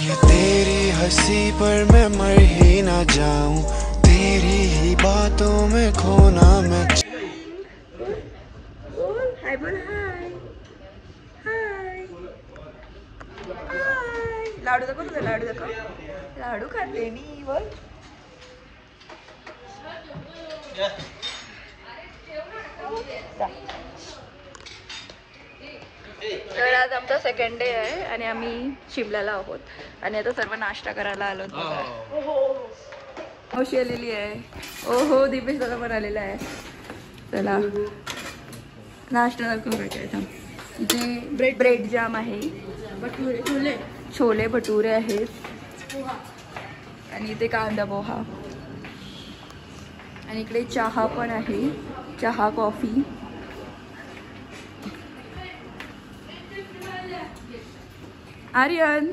ये तेरी हंसी पर मैं मर ही ना जाऊं, तेरी ही बातों में खोना मैं। हाय बोल, हाय हाय हाय। लाडू दाखव तुझा, लाडू दाखव, लाडू खाते मी बोल। तर आज आमचा सेकंड डे आहे आणि आम्ही शिमल्याला आहोत आणि आता सर्व नाश्ता करायला आलो. मावशी आलेली आहे. ओ हो, दीपेश दादा पण आलेला आहे. चला नाश्ता दाखवूया. इथे ब्रेड जाम आहे, छोले भटुरे आहेत आणि इथे कांदा पोहा आणि इकडे चहा पण आहे, चहा कॉफी. आर्यन,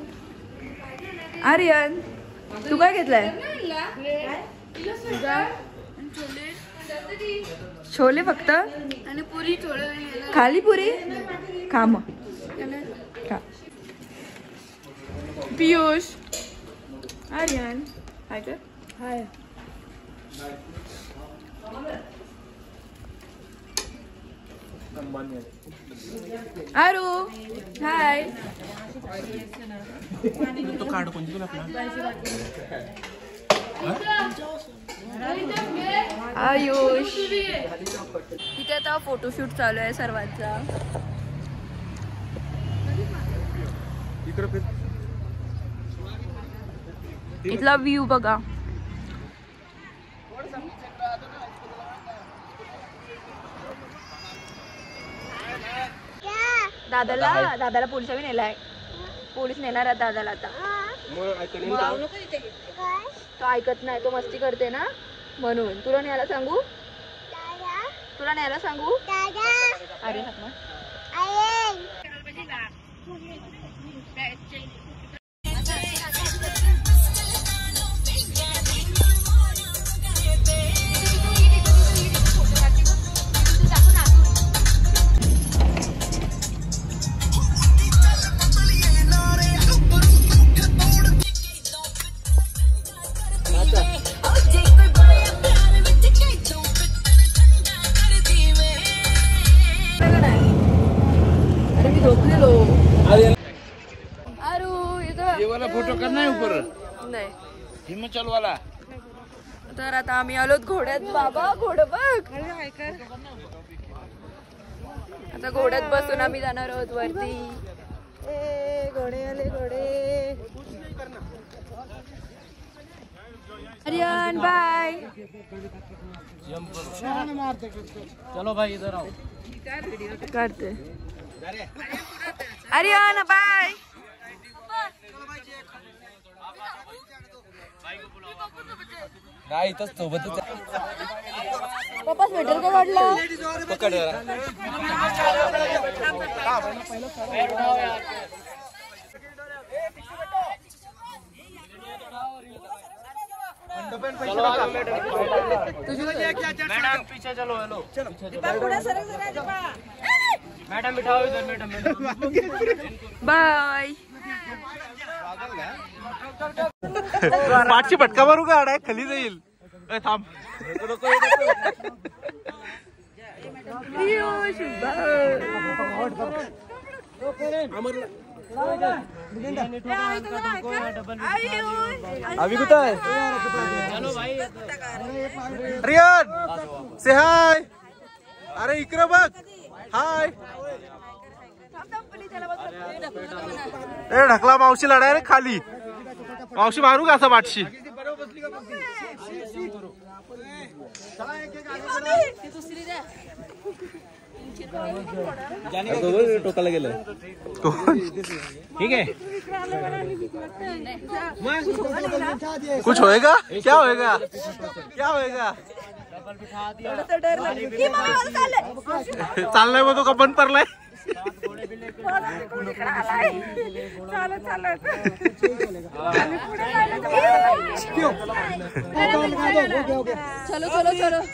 आर्यन तू काय घेतलाय? छोले फक्त आणि पुरी, खाली पुरी खा मग खा. पियुष, आर्यन हाय कर, हाय. आरू हाय. तो कार्ड कोणती तुला आयुष. इथे आता फोटोशूट चालू आहे सर्वांचा. इथला व्ह्यू बघा. दादाला पोलिसांनी नेलाय. पोलीस नेणार आहे दादाला आता. तो ऐकत नाही, तो मस्ती करते ना म्हणून. तुला न्यायला सांगू, तुला न्यायला सांगू. अरे फोटो करना है ऊपर नाही हिमाचल वाला. तर आता आम्ही आलोत घोड्यात. बाबा घोडं बघ. आता घोड्यात बसून आम्ही जाणार आहोत वरती. घोडे आले, घोडे. आर्यन बाय. चलो भाई इधर आओ. करते. आर्यन बाय. नाही इथं सोबतच. पप्पा स्वेटर का काढला? पकड जरा. मैडम पीछे चलो. हेलो मैडम बिठाओ इधर. Madam bye. पाठची फटका मारू का? अडाय खाली जाईल. थांब. अभी कुठं आहे? रियान से हाय. अरे इकडे बघ. हाय. ए ढकला मावशी लढाय रे खाली. मावशी मारू का असं पाठशी? टोकाला गेलं. ठीक है. कुछ होएगा? क्या होएगा? क्या होएगा? चाललाय मग तो का बंद पडलाय?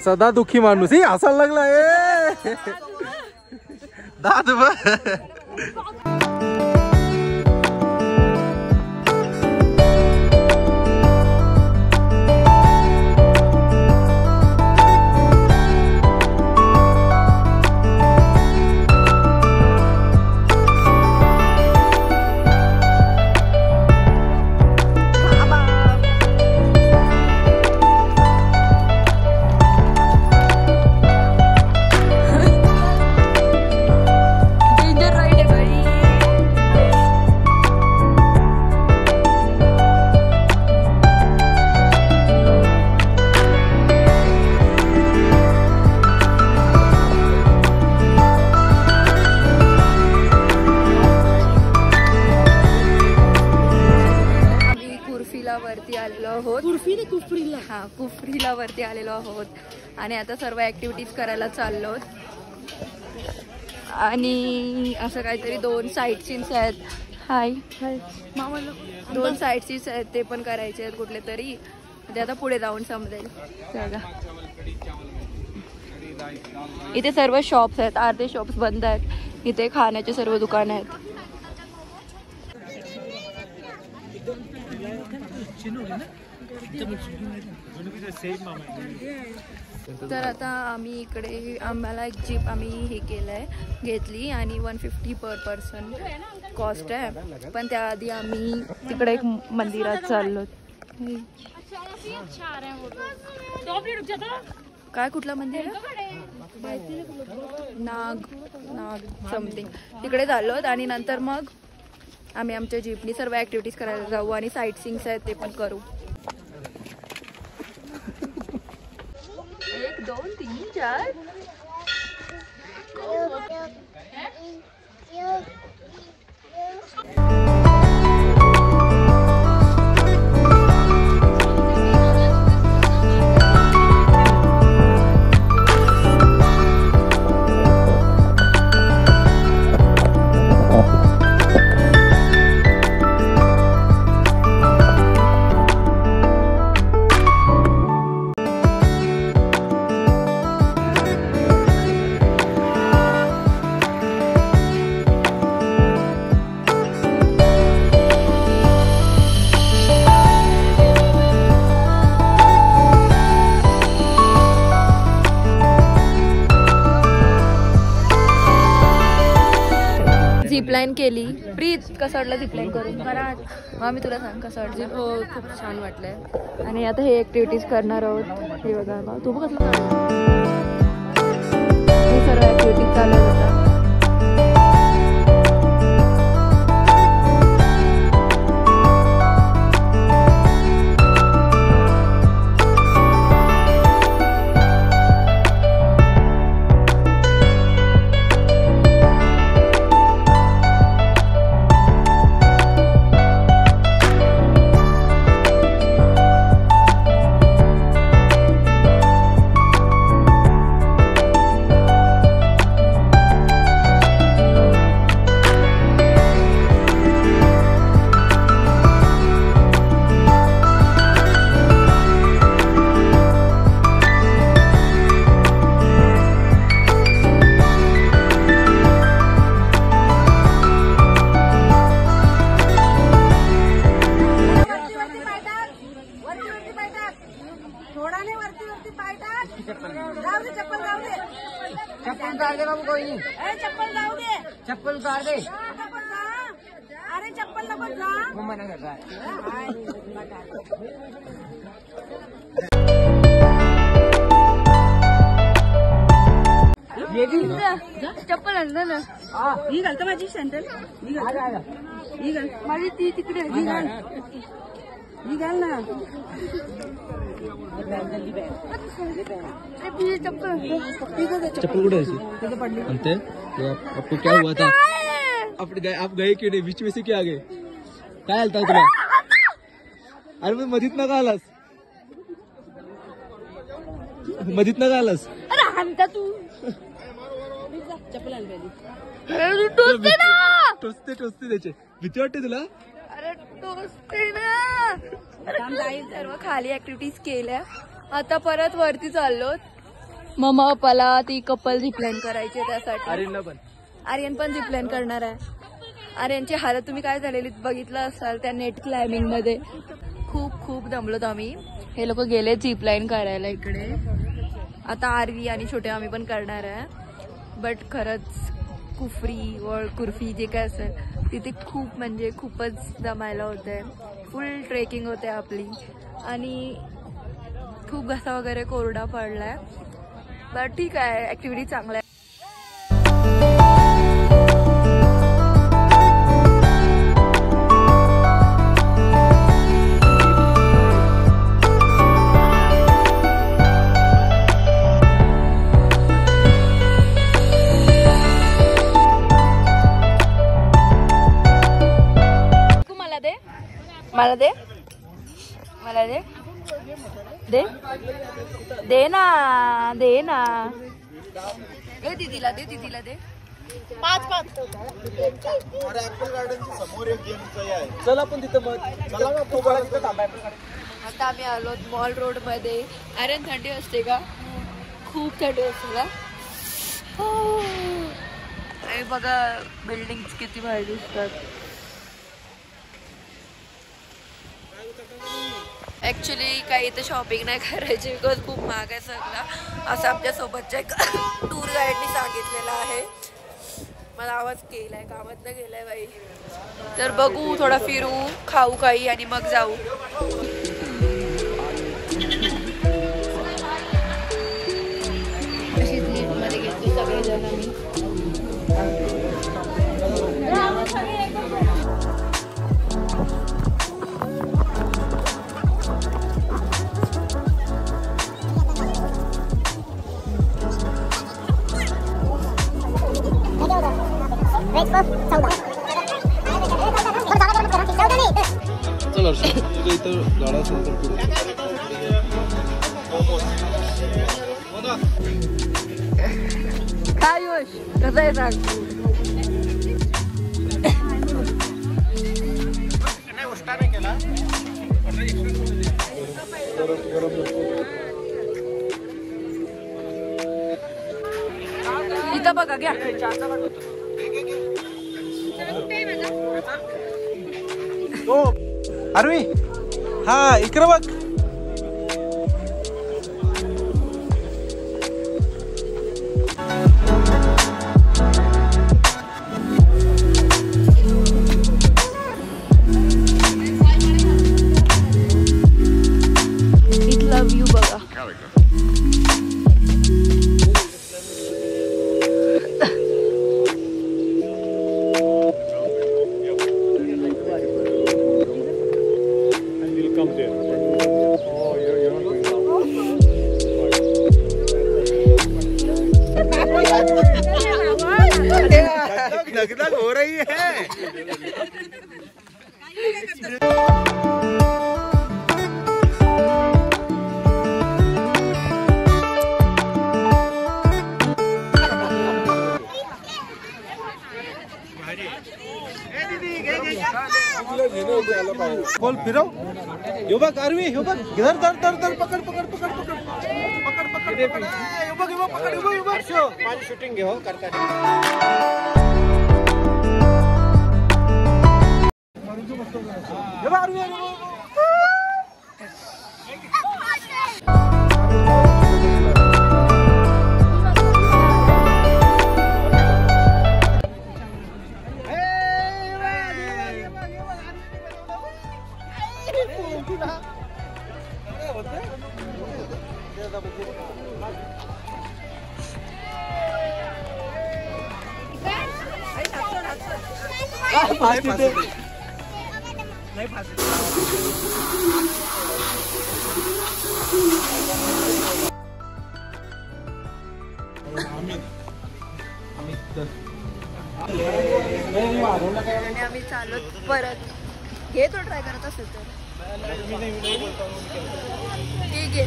सदा दुखी माणूस ही हसायला लागलाय. दाद कुफरीला वरती आलेलो आहोत. कुफरीला वरती आलेलो आहोत आणि आता सर्व ऍक्टिव्हिटीज करायला चाललो. आणि असं काहीतरी 2 साईट सीन्स आहेत. हाय मामा. 2 साईट सीन्स आहेत ते पण करायचे आहेत कुठले तरी. ते आता पुढे जाऊन समजेल. इथे सर्व शॉप्स आहेत. अर्धे शॉप्स बंद आहेत. इथे खाण्याचे सर्व दुकान आहेत. तर आता आम्ही इकडे आम्हाला एक जीप आम्ही हे केलंय घेतली आणि 150 पर पर्सन कॉस्ट आहे. पण त्याआधी आम्ही तिकडे एक मंदिरात चाललो. काय कुठलं मंदिर आहे? नाग समथिंग तिकडे चाललो. आणि नंतर मग आम्ही आमच्या जीपनी सर्व ऍक्टिव्हिटीज करायला जाऊ आणि साईट सीइंग्स आहेत ते पण करू. 1 2 3 4 झिपलाईन केली. प्रीत कसं वाटलं झिपलाईन करून? मग मी तुला सांग कसं वाटलं? हो खूप छान वाटलंय. आणि आता हे ऍक्टिव्हिटीज करणार आहोत. हे बघा तू कसं हे सर्व ऍक्टिव्हिटीज चालू होतात. चप्पल उतार दे. अरे चप्पल नको जा. मना करता चप्पल आणलं ना. ही घालतो माझी सँडल. ही घाल माझी ती तिकडे. ही घाल ना. चप्पल कुठे अंते आपको क्या हुआ था? आप गए क्यों नहीं? बीच में से क्या गए? काय आलता तुला? अरे मग मधीत ना का आलास? मधीत ना का आलास? अरे हाणता तू. चप्पल आणली. टोचते त्याचे. भीती वाटते तुला? अरे टोचते ना. सर्व खाली ऍक्टिव्हिटीज केल्या. आता परत वरती चाललो. मम्मा पप्पाला ती कपल झिपलाईन करायची त्यासाठी. आर्यन पण झिपलाईन करणार आहे. आर्यनची हालत तुम्ही काय झालेली बघितलं असाल त्या नेट क्लाइम्बिंग मध्ये. खूप दमलोत आम्ही. हे लोक गेले झिपलाईन करायला इकडे. आता आरवी आणि छोटे आम्ही पण करणार आहे. बट खरंच कुर्फी जे काय असेल तिथे खूप म्हणजे खूपच दमायला होते. फुल ट्रेकिंग होते आपली आणि खूप घसा वगैरे कोरडा पडलाय. बट ठीक आहे ऍक्टिव्हिटी चांगला आहे. मला दे. मला दे दे दे ना दे ना दे दीदीला दे दीदीला दे 5 चल आपण तिथं मग आता आम्ही आलो मॉल रोड मध्ये. अरे थंडी असते का? खूप थंडी असते का? हे बघा बिल्डिंग किती भारी दिसतात. ऍक्च्युली काही इथे शॉपिंग नाही करायची बिकॉज खूप महाग आहे सगळं असं आमच्या सोबतच्या टूर गाईडनी सांगितलेलं आहे. मला आवाज केलाय कामात न गेलाय बाई. तर बघू थोडा फिरू खाऊ काही आणि मग जाऊ. अशीच लिफ्ट मध्ये घेतो सगळेजण आम्ही. चल तुझ्या इथं गाडा असेल तर पुढे काय यश कसं आहे सांग. इथं बघा घ्या. अरवी हा इकडं बघ. इथला व्ह्यू बघा. लगभग हो रही है. बोल फिरो. यो बघ अरवी यो बघ धर धर धर धर पकड पकड पकड पकड पकड पकड यो बघ यो पकड यो बघ माझी शूटिंग घे हो करता. आणि आम्ही चाललो परत. घे तो ट्राय करत असेल तर ठीक आहे.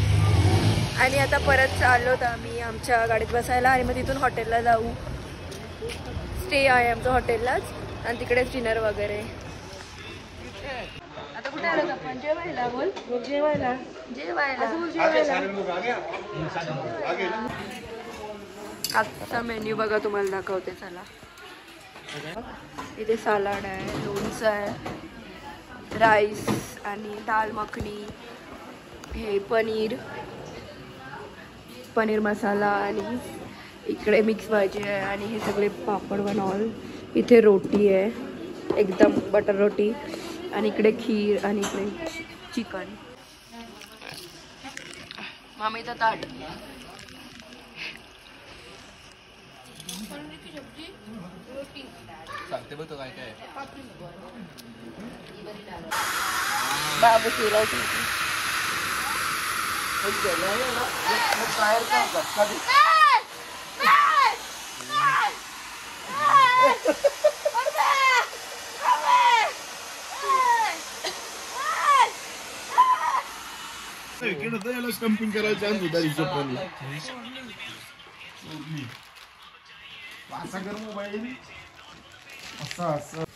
आणि आता परत चाललो तर आम्ही आमच्या गाडीत बसायला आणि मग तिथून हॉटेलला जाऊ. स्टे आहे आमचं हॉटेललाच आणि तिकडेच डिनर वगैरे. आता कुठे आलो आपण? जेवायला. बोल जेवायला जेवायला आजचा मेन्यू बघा तुम्हाला दाखवते. चला इथे सलाड आहे, लोणचं आहे, राईस आणि दाल मखनी, हे पनीर मसाला आणि इकडे मिक्स भाजी आहे आणि हे सगळे पापड बनवल. इथे रोटी आहे एकदम बटर रोटी आणि इकडे खीर आणि इकडे चिकन. मामीचं ताट. सांगते बघ तो काय काय बाबू शिरा याला स्टम्पिंग करायला चान्स होता रिषभ असा कर मोबाईल असा